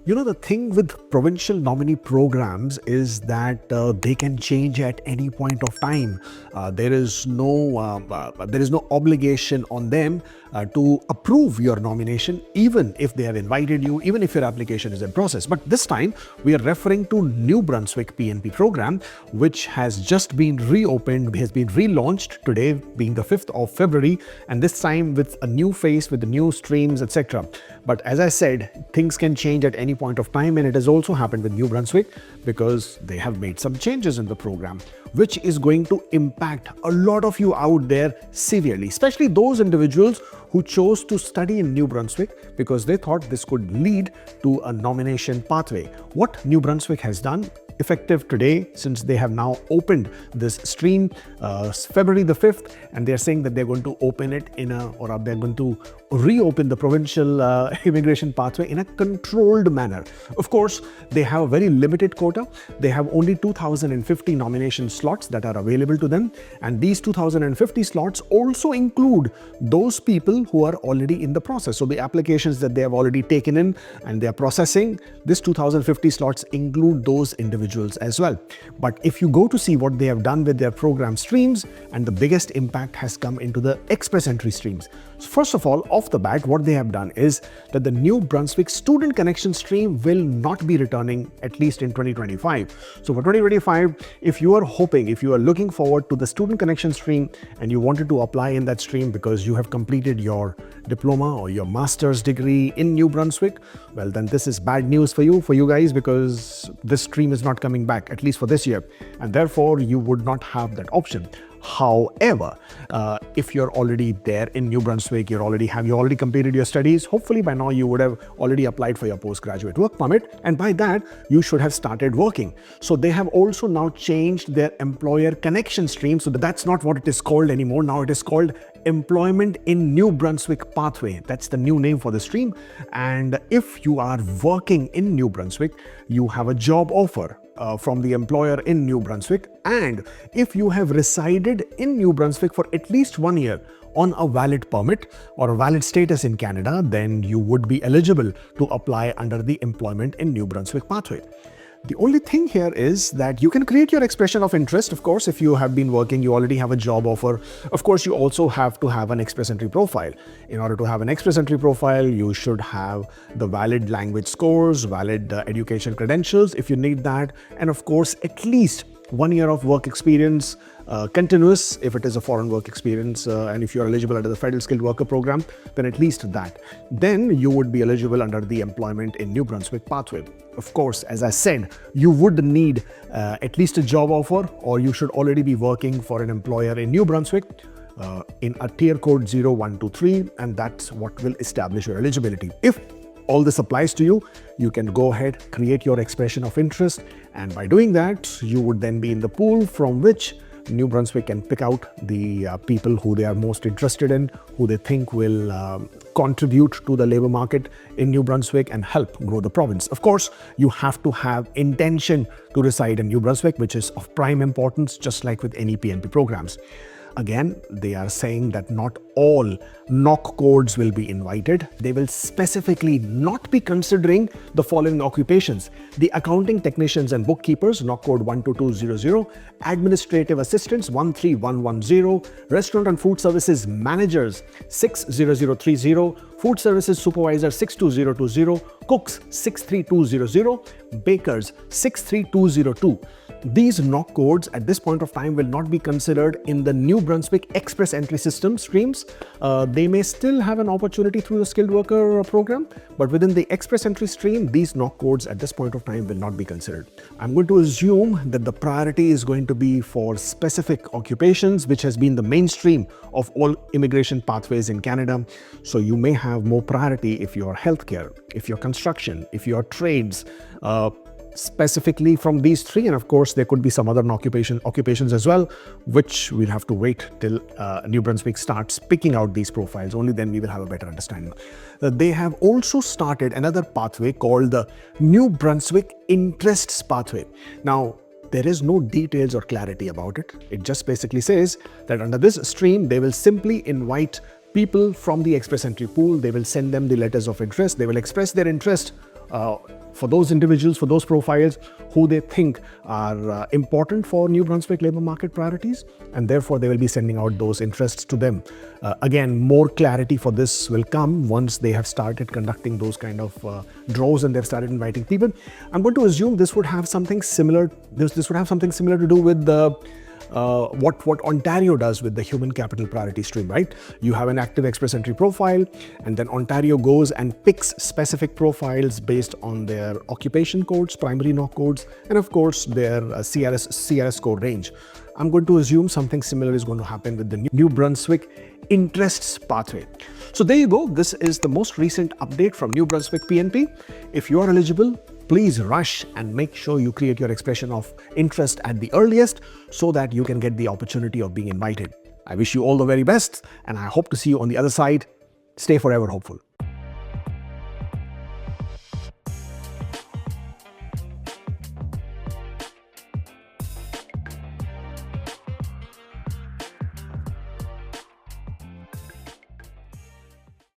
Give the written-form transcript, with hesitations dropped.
You know, the thing with provincial nominee programs is that they can change at any point of time. There is no obligation on them to approve your nomination, even if they have invited you, even if your application is in process. But this time we are referring to New Brunswick PNP program, which has just been reopened, has been relaunched today, being the 5th of February, and this time with a new face, with the new streams, etc. But as I said, things can change at any point of time, and it has also happened with New Brunswick because they have made some changes in the program, which is going to impact a lot of you out there severely, especially those individuals who chose to study in New Brunswick because they thought this could lead to a nomination pathway. What New Brunswick has done, effective today, since they have now opened this stream February the 5th, and they're saying that they're going to open it they're going to reopen the provincial immigration pathway in a controlled manner. Of course, they have a very limited quota. They have only 2,050 nomination slots that are available to them, and these 2,050 slots also include those people who are already in the process. So the applications that they have already taken in and they are processing, this 2,050 slots include those individuals as well. But if you go to see what they have done with their program streams, and the biggest impact has come into the express entry streams. So first of all, off the bat, what they have done is that the New Brunswick Student Connection stream will not be returning, at least in 2025. So for 2025, if you are looking forward to the Student Connection stream and you wanted to apply in that stream because you have completed your diploma or your master's degree in New Brunswick, well, then this is bad news for you guys, because this stream is not coming back, at least for this year, and therefore you would not have that option. However, if you're already there in New Brunswick, you already completed your studies, hopefully by now you would have already applied for your postgraduate work permit, and by that you should have started working. So they have also now changed their employer connection stream, so that's not what it is called anymore. Now it is called Employment in New Brunswick Pathway. That's the new name for the stream. And if you are working in New Brunswick, you have a job offer from the employer in New Brunswick, and if you have resided in New Brunswick for at least 1 year on a valid permit or a valid status in Canada, then you would be eligible to apply under the Employment in New Brunswick Pathway. The only thing here is that you can create your expression of interest. Of course, if you have been working, you already have a job offer. Of course, you also have to have an express entry profile. In order to have an express entry profile, you should have the valid language scores, valid education credentials if you need that, and of course, at least 1 year of work experience, continuous if it is a foreign work experience, and if you're eligible under the Federal Skilled Worker Program, then at least that. Then you would be eligible under the Employment in New Brunswick Pathway. Of course, as I said, you would need at least a job offer, or you should already be working for an employer in New Brunswick in a tier code 0123, and that's what will establish your eligibility. If all this applies to you, you can go ahead, create your expression of interest, and by doing that, you would then be in the pool from which New Brunswick can pick out the people who they are most interested in, who they think will contribute to the labor market in New Brunswick and help grow the province. Of course, you have to have intention to reside in New Brunswick, which is of prime importance, just like with any PNP programs. Again, they are saying that not all knock codes will be invited. They will specifically not be considering the following occupations: the accounting technicians and bookkeepers, knock code 12200, administrative assistants 13110, restaurant and food services managers 60030, food services supervisor 62020, cooks 63200, bakers 63202. These knock codes at this point of time will not be considered in the New Brunswick Express Entry System streams. They may still have an opportunity through the Skilled Worker Program, but within the Express Entry stream, these knock codes at this point of time will not be considered. I'm going to assume that the priority is going to be for specific occupations, which has been the mainstream of all immigration pathways in Canada. So you may have more priority if you're healthcare, if you're construction, if you're trades, specifically from these three. And of course, there could be some other occupations as well, which we'll have to wait till New Brunswick starts picking out these profiles. Only then we will have a better understanding. They have also started another pathway called the New Brunswick Interests pathway. Now, there is no details or clarity about it. It just basically says that under this stream, they will simply invite people from the express entry pool. They will send them the letters of interest. They will express their interest for those individuals, for those profiles who they think are important for New Brunswick labour market priorities, and therefore they will be sending out those interests to them. Again, more clarity for this will come once they have started conducting those kind of draws and they've started inviting people. I'm going to assume this would have something similar. This would have something similar to do with the what Ontario does with the human capital priority stream, right? You have an active express entry profile, and then Ontario goes and picks specific profiles based on their occupation codes, primary knock codes, and of course their CRS code range. I'm going to assume something similar is going to happen with the New Brunswick Interests pathway. So there you go. This is the most recent update from New Brunswick PNP. If you are eligible, please rush and make sure you create your expression of interest at the earliest so that you can get the opportunity of being invited. I wish you all the very best, and I hope to see you on the other side. Stay forever hopeful.